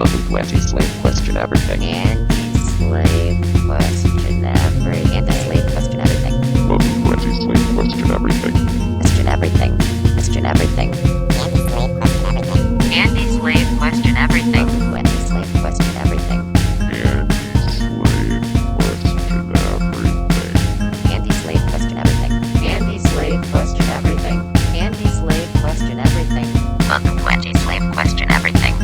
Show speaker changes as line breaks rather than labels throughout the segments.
AntiSlave Question Everything.
AntiSlave Question Everything. AntiSlave Question Everything.
Welcome to AntiSlave Question Everything.
Question Everything. Question Everything. AntiSlave Question Everything. AntiSlave Question Everything.
AntiSlave Question Everything.
AntiSlave Question Everything. AntiSlave Question Everything. AntiSlave Question Everything. Welcome to AntiSlave Question Everything.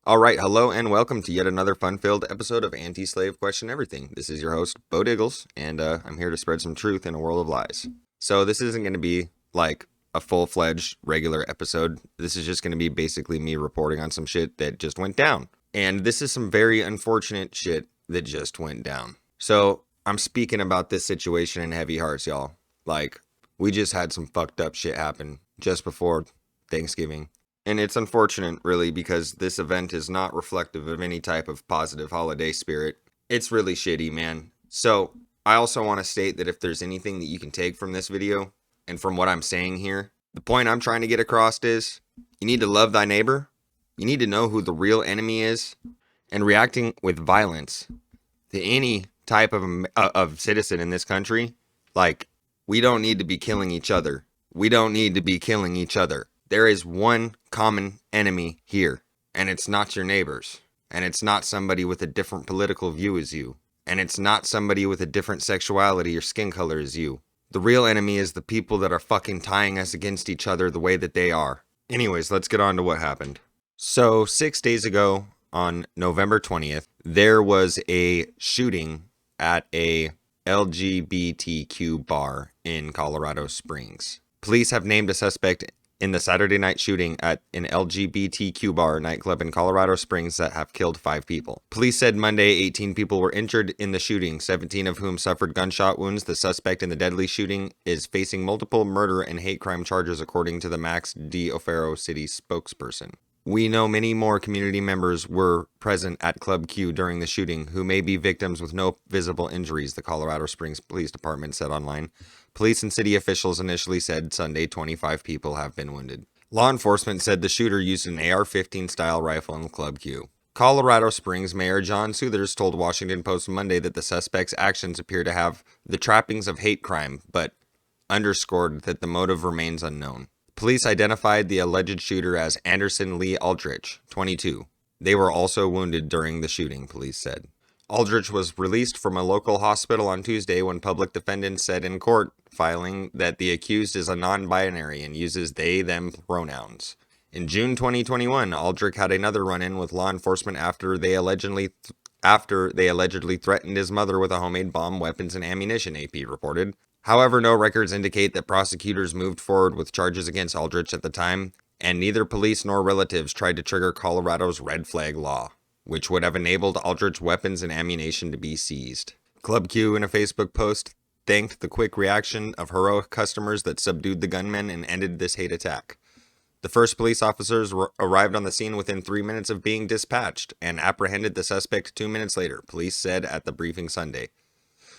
Alright, hello and welcome to yet another fun-filled episode of AntiSlave Question Everything. This is your host, Beau Diggles, and I'm here to spread some truth in a world of lies. So this isn't going to be like a full-fledged regular episode. This is just going to be basically me reporting on some shit that just went down. And this is some very unfortunate shit that just went down. So I'm speaking about this situation in heavy hearts, y'all. Like, we just had some fucked up shit happen just before Thanksgiving. And it's unfortunate, really, because this event is not reflective of any type of positive holiday spirit. It's really shitty, man. So, I also want to state that if there's anything that you can take from this video, and from what I'm saying here, the point I'm trying to get across is, you need to love thy neighbor, you need to know who the real enemy is, and reacting with violence to any type of citizen in this country, like, we don't need to be killing each other. We don't need to be killing each other. There is one common enemy here, and it's not your neighbors, and it's not somebody with a different political view as you, and it's not somebody with a different sexuality or skin color as you. The real enemy is the people that are fucking tying us against each other the way that they are. Anyways, let's get on to what happened. So, 6 days ago, on November 20th, there was a shooting at a LGBTQ bar in Colorado Springs. Police have named a suspect in the Saturday night shooting at an LGBTQ bar nightclub in Colorado Springs that have killed 5 people. Police said Monday 18 people were injured in the shooting, 17 of whom suffered gunshot wounds. The suspect in the deadly shooting is facing multiple murder and hate crime charges, according to the Max D'Ofero city spokesperson. We know many more community members were present at Club Q during the shooting who may be victims with no visible injuries, the Colorado Springs Police Department said online. Police and city officials initially said Sunday 25 people have been wounded. Law enforcement said the shooter used an AR-15 style rifle in Club Q. Colorado Springs Mayor John Suthers told Washington Post Monday that the suspect's actions appear to have the trappings of hate crime, but underscored that the motive remains unknown. Police identified the alleged shooter as Anderson Lee Aldrich, 22. They were also wounded during the shooting, police said. Aldrich was released from a local hospital on Tuesday when public defendants said in court filing that the accused is a non-binary and uses they/them pronouns. In June 2021, Aldrich had another run-in with law enforcement after they allegedly threatened his mother with a homemade bomb, weapons, and ammunition, AP reported. However, no records indicate that prosecutors moved forward with charges against Aldrich at the time, and neither police nor relatives tried to trigger Colorado's red flag law, which would have enabled Aldrich's weapons and ammunition to be seized. Club Q, in a Facebook post, thanked the quick reaction of heroic customers that subdued the gunmen and ended this hate attack. The first police officers arrived on the scene within 3 minutes of being dispatched and apprehended the suspect 2 minutes later, police said at the briefing Sunday.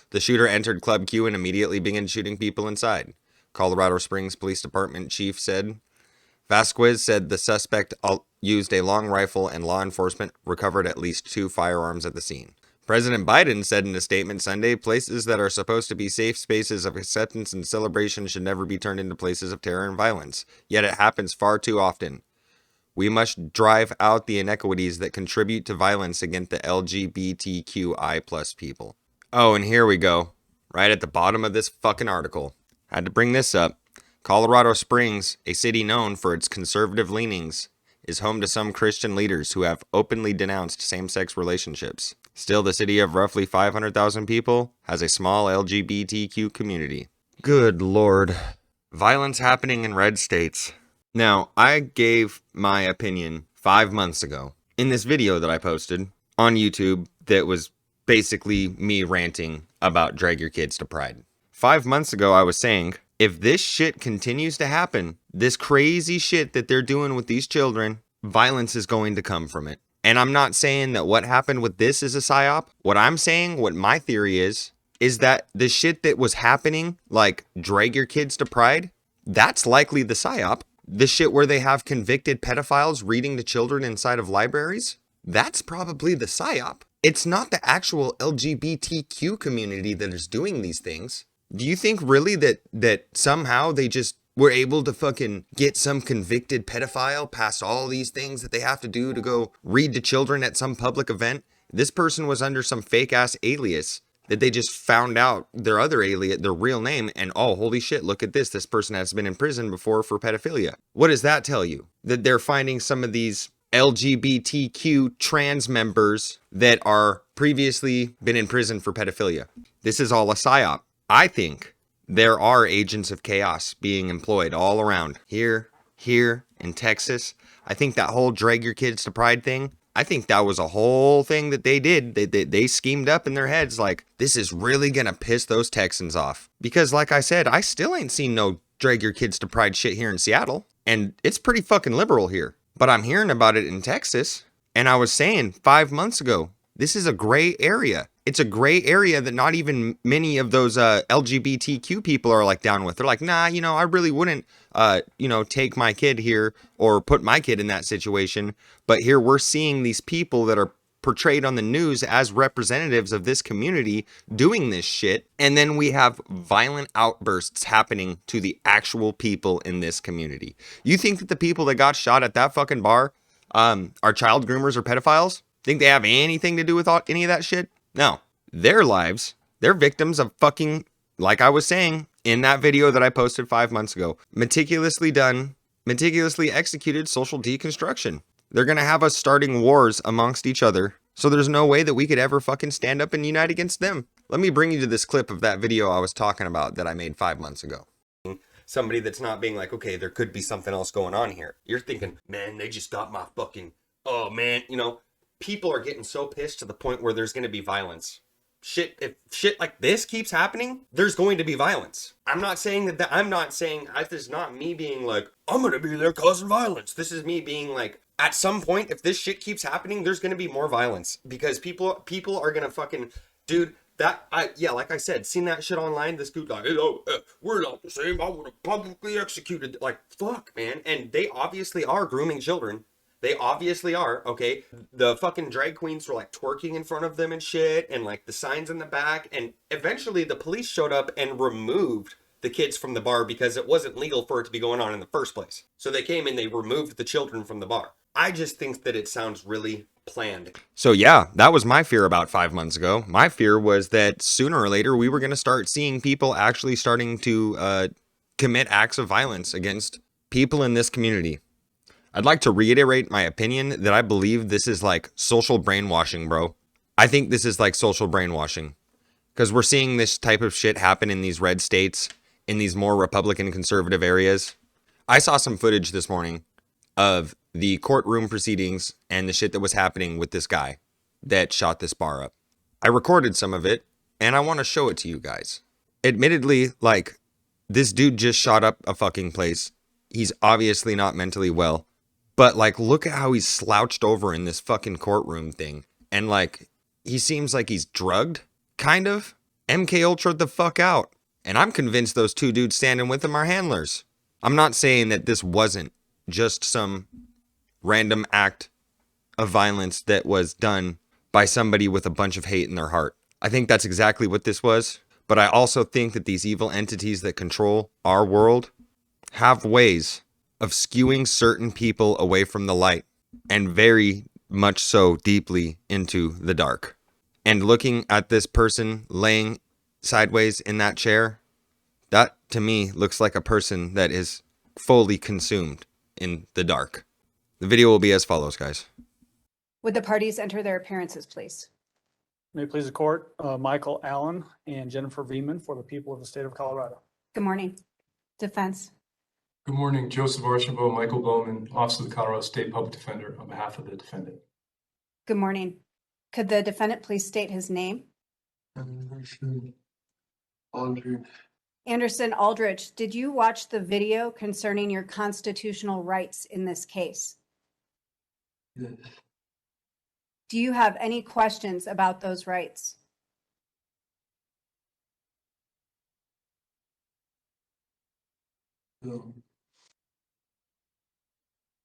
The shooter entered Club Q and immediately began shooting people inside. Colorado Springs Police Department chief said. Vasquez said the suspect used a long rifle and law enforcement recovered at least 2 firearms at the scene. President Biden said in a statement Sunday, places that are supposed to be safe spaces of acceptance and celebration should never be turned into places of terror and violence. Yet it happens far too often. We must drive out the inequities that contribute to violence against the LGBTQI+ people. Oh, and here we go. Right at the bottom of this fucking article. Had to bring this up. Colorado Springs, a city known for its conservative leanings, is home to some Christian leaders who have openly denounced same-sex relationships. Still, the city of roughly 500,000 people has a small LGBTQ community. Good Lord. Violence happening in red states. Now, I gave my opinion 5 months ago in this video that I posted on YouTube that was basically me ranting about drag your kids to Pride. 5 months ago, I was saying, if this shit continues to happen, this crazy shit that they're doing with these children, violence is going to come from it. And I'm not saying that what happened with this is a psyop. What I'm saying, what my theory is that the shit that was happening, like drag your kids to Pride, That's likely the psyop. The shit where they have convicted pedophiles reading to children inside of libraries, that's probably the psyop. It's not the actual LGBTQ community that is doing these things. Do you think really that somehow they just were able to fucking get some convicted pedophile past all these things that they have to do to go read to children at some public event? This person was under some fake ass alias that they just found out their other alias, their real name, and oh, holy shit, look at this. This person has been in prison before for pedophilia. What does that tell you? That they're finding some of these LGBTQ trans members that are previously been in prison for pedophilia. This is all a psyop. I think there are agents of chaos being employed all around here in Texas. I think that whole drag your kids to pride thing, I think that was a whole thing that they did. They schemed up in their heads like, this is really going to piss those Texans off. Because like I said, I still ain't seen no drag your kids to pride shit here in Seattle. And it's pretty fucking liberal here. But I'm hearing about it in Texas. And I was saying 5 months ago, this is a gray area. It's a gray area that not even many of those LGBTQ people are like down with. They're like, nah, I really wouldn't, take my kid here or put my kid in that situation. But here we're seeing these people that are portrayed on the news as representatives of this community doing this shit. And then we have violent outbursts happening to the actual people in this community. You think that the people that got shot at that fucking bar are child groomers or pedophiles? Think they have anything to do with any of that shit? No. Their lives, they're victims of fucking, like I was saying in that video that I posted 5 months ago, meticulously executed social deconstruction. They're going to have us starting wars amongst each other. So there's no way that we could ever fucking stand up and unite against them. Let me bring you to this clip of that video I was talking about that I made 5 months ago. Somebody that's not being like, okay, there could be something else going on here. You're thinking, man, they just got my fucking, oh man, people are getting so pissed to the point where there's going to be violence. If shit like this keeps happening, there's going to be violence. I'm not saying that this is not me being like, I'm going to be there causing violence. This is me being like, at some point, if this shit keeps happening, there's going to be more violence because people are going to fucking, dude, like I said, seen that shit online. This dude like, we're not the same. I would have publicly executed. Like, fuck, man. And they obviously are grooming children. They obviously are, okay? The fucking drag queens were like twerking in front of them and shit, and like the signs in the back, and eventually the police showed up and removed the kids from the bar because it wasn't legal for it to be going on in the first place. So they came and they removed the children from the bar. I just think that it sounds really planned. So yeah, that was my fear about 5 months ago. My fear was that sooner or later we were going to start seeing people actually starting to commit acts of violence against people in this community. I'd like to reiterate my opinion that I believe this is like social brainwashing, bro. I think this is like social brainwashing because we're seeing this type of shit happen in these red states, in these more Republican conservative areas. I saw some footage this morning of the courtroom proceedings and the shit that was happening with this guy that shot this bar up. I recorded some of it and I want to show it to you guys. Admittedly, like, this dude just shot up a fucking place. He's obviously not mentally well. But, like, look at how he's slouched over in this fucking courtroom thing. And, like, he seems like he's drugged, kind of. MK Ultra'd the fuck out. And I'm convinced those two dudes standing with him are handlers. I'm not saying that this wasn't just some random act of violence that was done by somebody with a bunch of hate in their heart. I think that's exactly what this was. But I also think that these evil entities that control our world have ways of skewing certain people away from the light and very much so deeply into the dark. And looking at this person laying sideways in that chair, that to me looks like a person that is fully consumed in the dark. The video will be as follows, guys.
Would the parties enter their appearances, please?
May it please the court, Michael Allen and Jennifer Veman for the people of the state of Colorado.
Good morning. Defense.
Good morning, Joseph Archambault, Michael Bowman, Office of the Colorado State Public Defender, on behalf of the defendant.
Good morning. Could the defendant please state his name?
Anderson Aldridge.
Anderson Aldrich, did you watch the video concerning your constitutional rights in this case?
Yes.
Do you have any questions about those rights?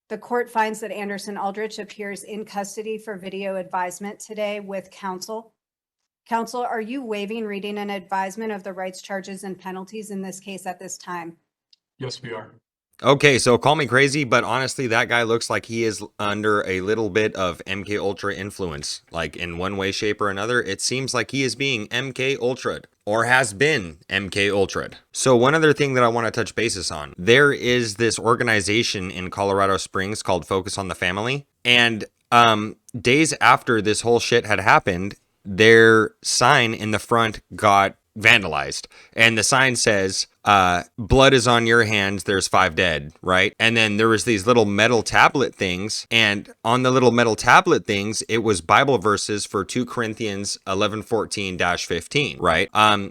The court finds that Anderson Aldrich appears in custody for video advisement today with counsel. Counsel, are you waiving reading an advisement of the rights, charges, and penalties in this case at this time?
Yes, we are.
Okay, so call me crazy, but honestly, that guy looks like he is under a little bit of MK Ultra influence. Like in one way, shape, or another, it seems like he is being MK Ultra'd or has been MK Ultra'd. So one other thing that I want to touch bases on, there is this organization in Colorado Springs called Focus on the Family, and days after this whole shit had happened, their sign in the front got vandalized, and the sign says blood is on your hands, there's 5 dead, right? And then there was these little metal tablet things, and on the little metal tablet things it was Bible verses for 2 Corinthians 11:14-15, right?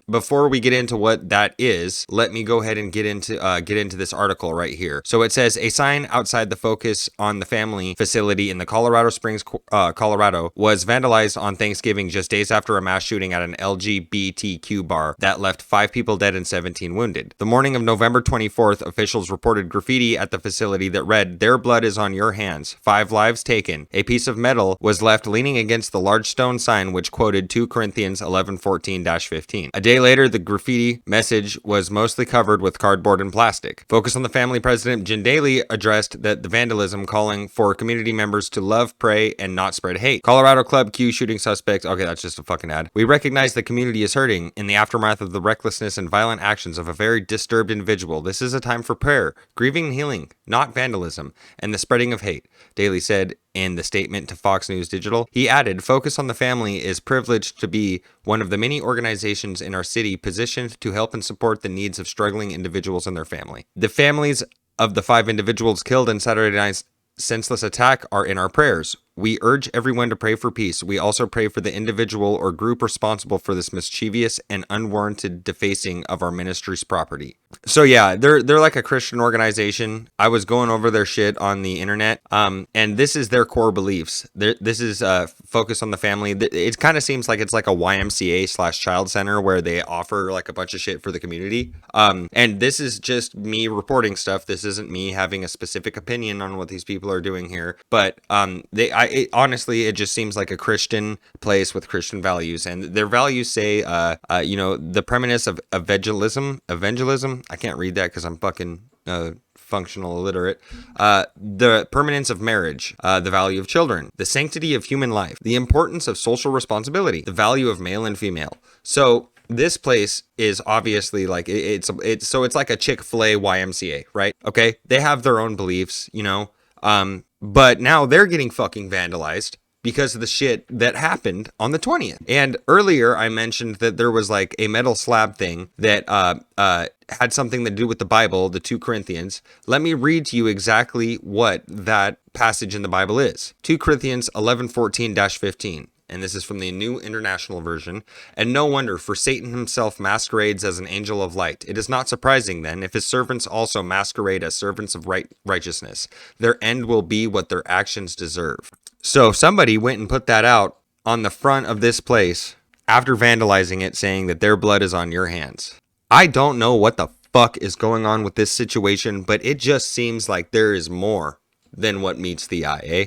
Before we get into what that is, let me go ahead and get into this article right here. So it says a sign outside the Focus on the Family facility in the Colorado Springs, Colorado was vandalized on Thanksgiving, just days after a mass shooting at an LGBTQ bar that left 5 people dead and 17 wounded. The morning of November 24th, officials reported graffiti at the facility that read, "Their blood is on your hands. 5 lives taken." A piece of metal was left leaning against the large stone sign which quoted 2 Corinthians 11:14-15. A day later, the graffiti message was mostly covered with cardboard and plastic. Focus on the Family president Jen Daly addressed the vandalism, calling for community members to love, pray, and not spread hate. Colorado Club Q shooting suspects. Okay, that's just a fucking ad. "We recognize the community is hurting in the aftermath of the recklessness and violent actions of a very disturbed individual. This is a time for prayer, grieving, and healing, not vandalism and the spreading of hate," Daly said in the statement to Fox News Digital. He added, "Focus on the Family is privileged to be one of the many organizations in our city positioned to help and support the needs of struggling individuals and their family. The families of the 5 individuals killed in Saturday night's senseless attack are in our prayers. We urge everyone to pray for peace. We also pray for the individual or group responsible for this mischievous and unwarranted defacing of our ministry's property." So yeah, they're like a Christian organization. I was going over their shit on the internet, and this is their core beliefs. This is Focus on the Family. It kind of seems like it's like a YMCA/child center where they offer like a bunch of shit for the community. And this is just me reporting stuff. This isn't me having a specific opinion on what these people are doing here, but honestly, it just seems like a Christian place with Christian values, and their values say, the premise of evangelism. I can't read that because I'm fucking functional illiterate. The permanence of marriage, the value of children, the sanctity of human life, the importance of social responsibility, the value of male and female. So this place is obviously like it's like a Chick-fil-A YMCA, right? Okay, they have their own beliefs, but now they're getting fucking vandalized because of the shit that happened on the 20th. And earlier I mentioned that there was like a metal slab thing that had something to do with the Bible, the 2 Corinthians. Let me read to you exactly what that passage in the Bible is. 2 Corinthians 11:14-15. And this is from the New International Version. "And no wonder, for Satan himself masquerades as an angel of light. It is not surprising, then, if his servants also masquerade as servants of righteousness. Their end will be what their actions deserve." So somebody went and put that out on the front of this place after vandalizing it, saying that their blood is on your hands. I don't know what the fuck is going on with this situation, but it just seems like there is more than what meets the eye, eh?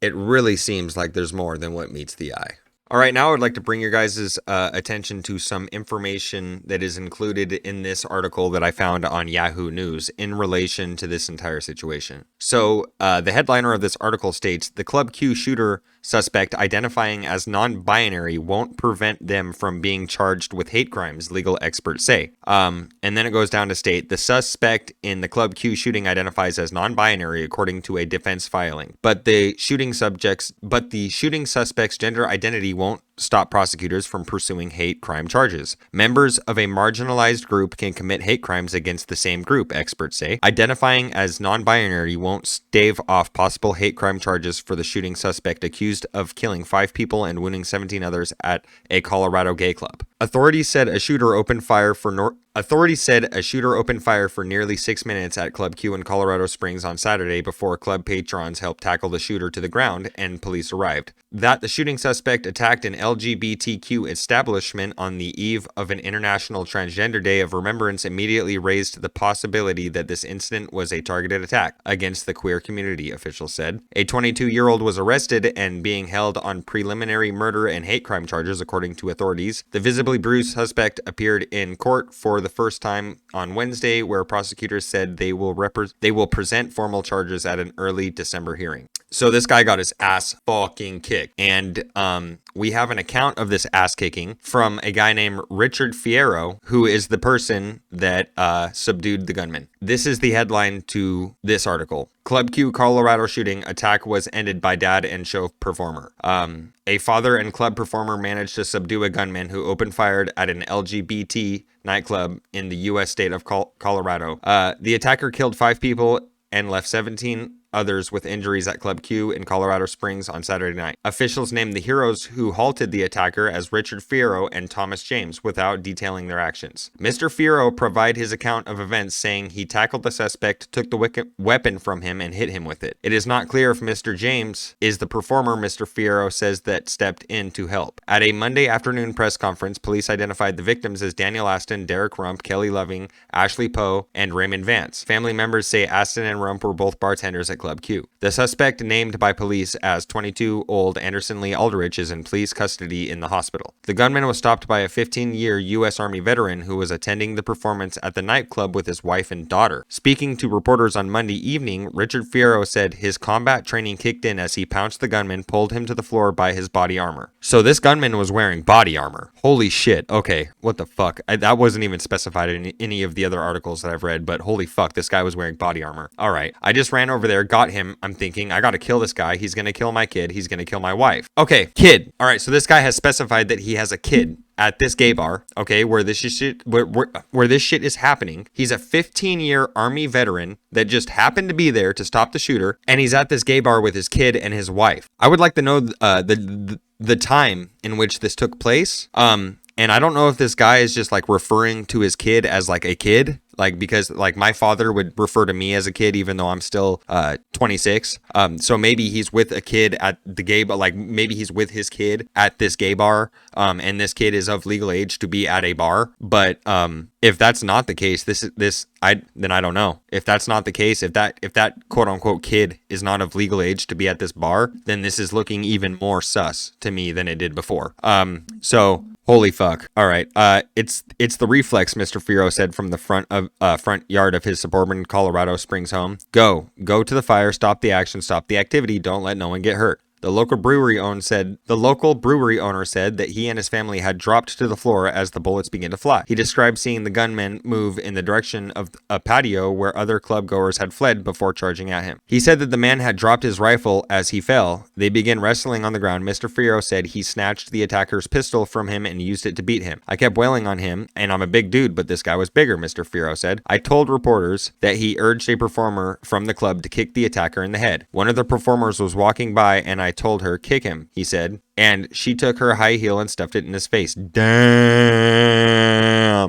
It really seems like there's more than what meets the eye. All right, now I would like to bring your guys' attention to some information that is included in this article that I found on Yahoo News in relation to this entire situation. So the headliner of this article states, "The Club Q shooter suspect identifying as non-binary won't prevent them from being charged with hate crimes, legal experts say." And then it goes down to state, "The suspect in the Club Q shooting identifies as non-binary according to a defense filing. But the shooting suspect's gender identity won't stop prosecutors from pursuing hate crime charges. Members of a marginalized group can commit hate crimes against the same group," experts say. "Identifying as non-binary won't stave off possible hate crime charges for the shooting suspect accused of killing 5 people and wounding 17 others at a Colorado gay club." Authorities said a shooter opened fire for Authorities said a shooter opened fire for nearly 6 minutes at Club Q in Colorado Springs on Saturday before club patrons helped tackle the shooter to the ground and police arrived. That the shooting suspect attacked an LGBTQ establishment on the eve of an International Transgender Day of Remembrance immediately raised the possibility that this incident was a targeted attack against the queer community, officials said. A 22-year-old was arrested and being held on preliminary murder and hate crime charges, according to authorities. The visibly bruised suspect appeared in court for the first time on Wednesday, where prosecutors said they will present formal charges at an early December hearing. So this guy got his ass fucking kicked. And we have an account of this ass kicking from a guy named Richard Fierro, who is the person that subdued the gunman. This is the headline to this article. Club Q Colorado shooting attack was ended by dad and show performer. A father and club performer managed to subdue a gunman who opened fire at an LGBT nightclub in the U.S. state of Colorado. The attacker killed 5 people and left 17 others with injuries at Club Q in Colorado Springs on Saturday night. Officials named the heroes who halted the attacker as Richard Fierro and Thomas James without detailing their actions. Mr. Fierro provided his account of events, saying he tackled the suspect, took the weapon from him, and hit him with it. It is not clear if Mr. James is the performer Mr. Fierro says that stepped in to help. At a Monday afternoon press conference, police identified the victims as Daniel Aston, Derek Rump, Kelly Loving, Ashley Poe, and Raymond Vance. Family members say Aston and Rump were both bartenders at Club Q. The suspect, named by police as 22-year-old Anderson Lee Aldrich, is in police custody in the hospital. The gunman was stopped by a 15-year U.S. Army veteran who was attending the performance at the nightclub with his wife and daughter. Speaking to reporters on Monday evening, Richard Fierro said his combat training kicked in as he pounced the gunman, pulled him to the floor by his body armor. So this gunman was wearing body armor. Holy shit. Okay, what the fuck? That wasn't even specified in any of the other articles that I've read, but holy fuck, this guy was wearing body armor. All right, I just ran over there, got him. I'm thinking, I gotta kill this guy. He's gonna kill my kid. He's gonna kill my wife. Okay, kid. All right, so this guy has specified that he has a kid at this gay bar, okay, where this shit is happening. He's a 15-year Army veteran that just happened to be there to stop the shooter, and he's at this gay bar with his kid and his wife. I would like to know the time in which this took place. And I don't know if this guy is just like referring to his kid as like a kid, like because like my father would refer to me as a kid, even though I'm still 26. So maybe he's with a kid at the gay bar, like maybe he's with his kid at this gay bar, and this kid is of legal age to be at a bar. But if that's not the case, then I don't know. If that's not the case, if that quote unquote kid is not of legal age to be at this bar, then this is looking even more sus to me than it did before. So holy fuck. All right. It's the reflex, Mr. Fierro said from the front yard of his suburban Colorado Springs home. Go to the fire, stop the action, stop the activity, don't let no one get hurt. The local brewery owner said that he and his family had dropped to the floor as the bullets began to fly. He described seeing the gunman move in the direction of a patio where other club goers had fled before charging at him. He said that the man had dropped his rifle as he fell. They began wrestling on the ground. Mr. Fierro said he snatched the attacker's pistol from him and used it to beat him. I kept wailing on him, and I'm a big dude, but this guy was bigger, Mr. Fierro said. I told reporters that he urged a performer from the club to kick the attacker in the head. One of the performers was walking by, and I told her, kick him, he said. And she took her high heel and stuffed it in his face. Damn.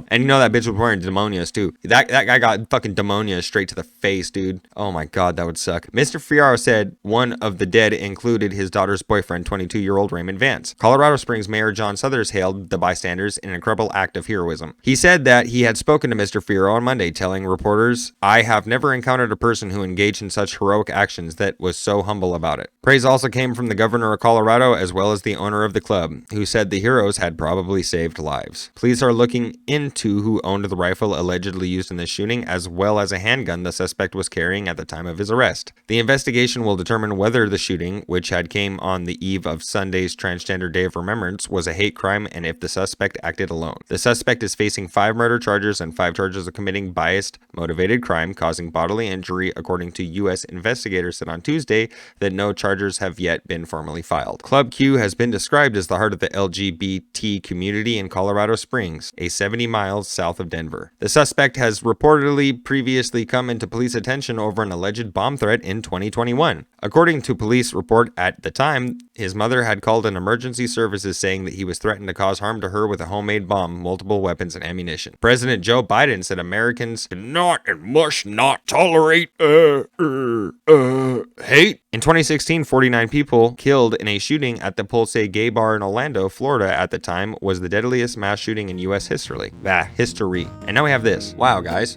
And you know that bitch was wearing demonias too. That guy got fucking demonias straight to the face, dude. Oh my god, that would suck. Mr. Fierro said one of the dead included his daughter's boyfriend, 22-year-old Raymond Vance. Colorado Springs Mayor John Suthers hailed the bystanders in an incredible act of heroism. He said that he had spoken to Mr. Fierro on Monday, telling reporters, I have never encountered a person who engaged in such heroic actions that was so humble about it. Praise also came from the governor of Colorado as well as the owner of the club, who said the heroes had probably saved lives. Police are looking into who owned the rifle allegedly used in the shooting, as well as a handgun the suspect was carrying at the time of his arrest. The investigation will determine whether the shooting, which had came on the eve of Sunday's Transgender Day of Remembrance, was a hate crime and if the suspect acted alone. The suspect is facing 5 murder charges and 5 charges of committing biased, motivated crime causing bodily injury, according to U.S. investigators said on Tuesday that no charges charges have yet been formally filed. Club Q has been described as the heart of the LGBT community in Colorado Springs, a 70 miles south of Denver. The suspect has reportedly previously come into police attention over an alleged bomb threat in 2021. According to police report at the time, his mother had called an emergency services saying that he was threatened to cause harm to her with a homemade bomb, multiple weapons, and ammunition. President Joe Biden said Americans cannot and must not tolerate hate. In 2016, 49 people killed in a shooting at the Pulse Gay Bar in Orlando, Florida at the time was the deadliest mass shooting in U.S. history. And now we have this. Wow, guys.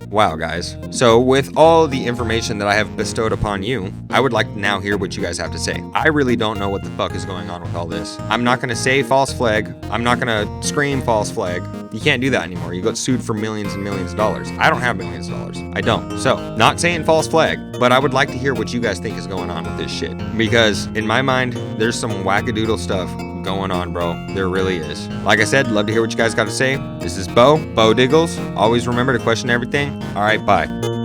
So with all the information that I have bestowed upon you, I would like to now hear what you guys have to say. I really don't know what the fuck is going on with all this. I'm not going to say false flag. I'm not going to scream false flag. You can't do that anymore. You got sued for millions and millions of dollars. I don't have millions of dollars. I don't. So, not saying false flag, but I would like to hear what you guys think is going on with this shit. Because in my mind, there's some wackadoodle stuff going on, bro. There really is. Like I said, love to hear what you guys got to say. This is Beau Diggles. Always remember to question everything. All right, bye.